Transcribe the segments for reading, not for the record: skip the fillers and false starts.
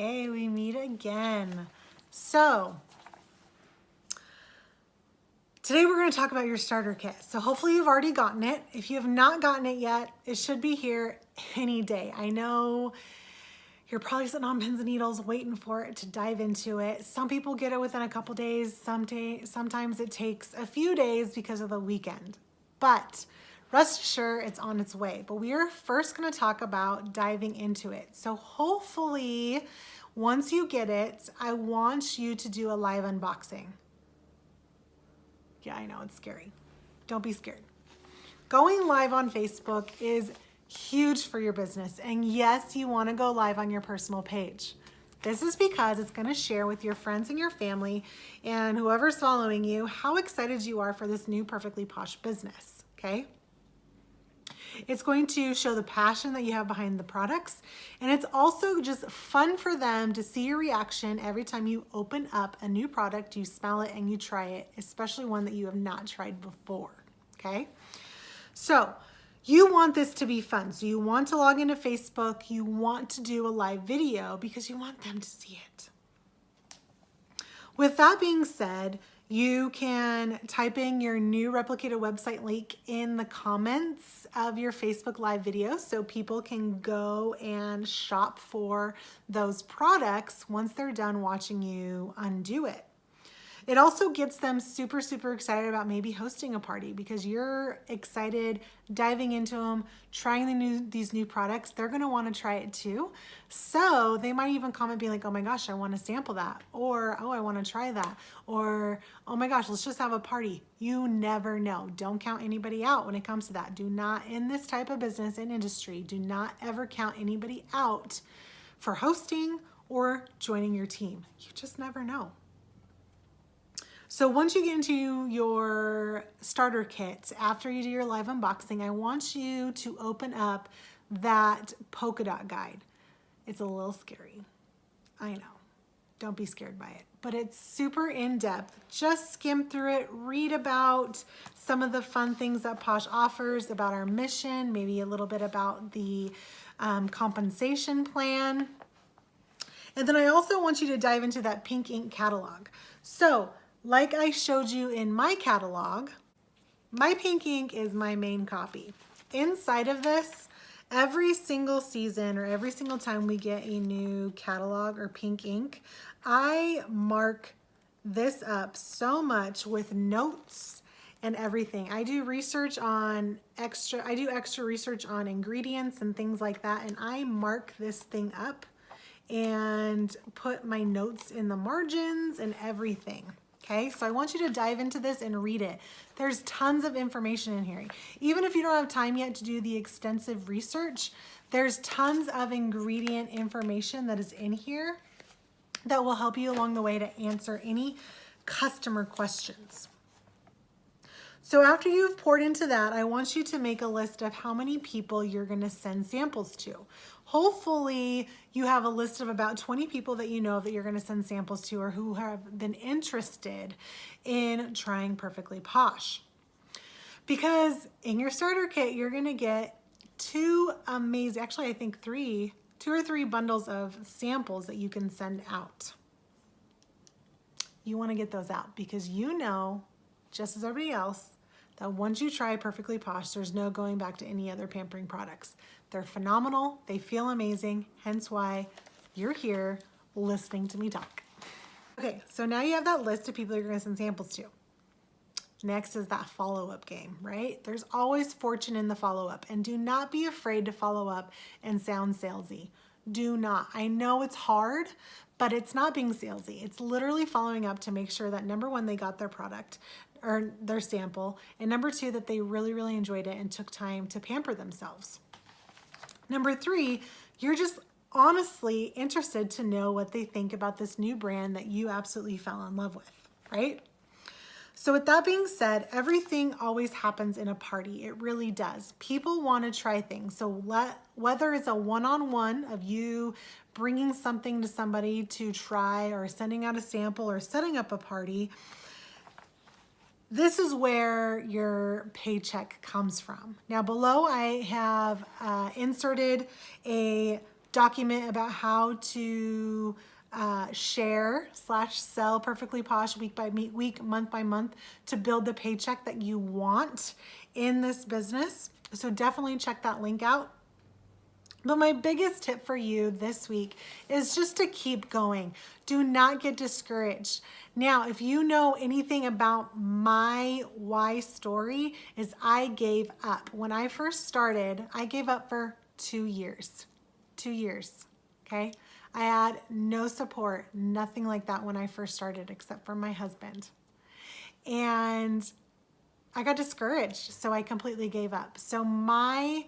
Hey, we meet again. So, today we're going to talk about your starter kit. So hopefully you've already gotten it. If you have not gotten it yet, it should be here any day. I know you're probably sitting on pins and needles waiting for it to dive into it. Some people get it within a couple days. Sometimes it takes a few days because of the weekend. But rest assured, it's on its way. But we are first going to talk about diving into it. So hopefully, once you get it, I want you to do a live unboxing. Yeah, I know, it's scary. Don't be scared. Going live on Facebook is huge for your business. And yes, you want to go live on your personal page. This is because it's going to share with your friends and your family and whoever's following you how excited you are for this new Perfectly Posh business, okay? It's going to show the passion that you have behind the products, and it's also just fun for them to see your reaction every time you open up a new product, you smell it, and you try it, especially one that you have not tried before, okay? So you want this to be fun. So you want to log into Facebook, you want to do a live video because you want them to see it. With that being said, you can type in your new replicated website link in the comments of your Facebook Live video so people can go and shop for those products once they're done watching you undo it. It also gets them super, super excited about maybe hosting a party because you're excited diving into them, trying these new products. They're going to want to try it too. So they might even comment being like, oh my gosh, I want to sample that. Or, oh, I want to try that. Or, oh my gosh, let's just have a party. You never know. Don't count anybody out when it comes to that. Do not, in this type of business and industry, do not ever count anybody out for hosting or joining your team. You just never know. So once you get into your starter kit, after you do your live unboxing, I want you to open up that polka dot guide. It's a little scary. I know. Don't be scared by it. But it's super in-depth. Just skim through it, read about some of the fun things that Posh offers, about our mission, maybe a little bit about the compensation plan. And then I also want you to dive into that pink ink catalog. So, like I showed you in my catalog, my pink ink is my main copy. Inside of this, every single season or every single time we get a new catalog or pink ink, I mark this up so much with notes and everything. I do extra research on ingredients and things like that, and I mark this thing up and put my notes in the margins and everything. Okay, so I want you to dive into this and read it. There's tons of information in here. Even if you don't have time yet to do the extensive research, there's tons of ingredient information that is in here that will help you along the way to answer any customer questions. So after you've poured into that, I want you to make a list of how many people you're going to send samples to. Hopefully you have a list of about 20 people that you know that you're going to send samples to or who have been interested in trying Perfectly Posh. Because in your starter kit, you're going to get two or three bundles of samples that you can send out. You want to get those out because you know, just as everybody else, that once you try Perfectly Posh, there's no going back to any other pampering products. They're phenomenal, they feel amazing, hence why you're here listening to me talk. Okay, so now you have that list of people you're gonna send samples to. Next is that follow-up game, right? There's always fortune in the follow-up, and do not be afraid to follow up and sound salesy. Do not. I know it's hard, but it's not being salesy. It's literally following up to make sure that number one, they got their product or their sample, and number two, that they really, really enjoyed it and took time to pamper themselves. Number three, you're just honestly interested to know what they think about this new brand that you absolutely fell in love with, right? So with that being said, everything always happens in a party. It really does. People want to try things. So whether it's a one-on-one of you bringing something to somebody to try or sending out a sample or setting up a party, this is where your paycheck comes from. Now below I have inserted a document about how to share/sell Perfectly Posh week by week, month by month to build the paycheck that you want in this business. So definitely check that link out. But my biggest tip for you this week is just to keep going. Do not get discouraged. Now, if you know anything about my why story, is I gave up. When I first started, I gave up for 2 years. 2 years, okay? I had no support, nothing like that when I first started except for my husband. And I got discouraged, so I completely gave up. So my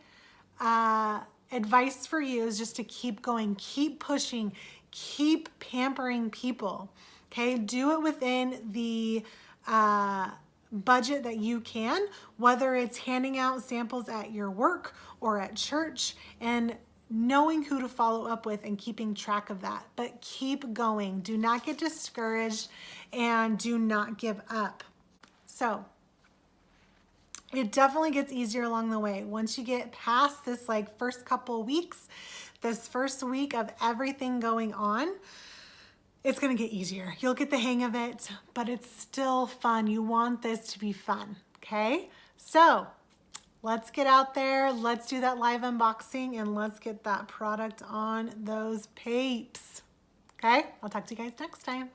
advice for you is just to keep going, keep pushing, keep pampering people, okay? Do it within the budget that you can, whether it's handing out samples at your work or at church, and knowing who to follow up with and keeping track of that. But keep going. Do not get discouraged and do not give up. So it definitely gets easier along the way. Once you get past this like first couple weeks, this first week of everything going on, it's gonna get easier. You'll get the hang of it, but it's still fun. You want this to be fun, okay? So let's get out there, let's do that live unboxing, and let's get that product on those papes, okay? I'll talk to you guys next time.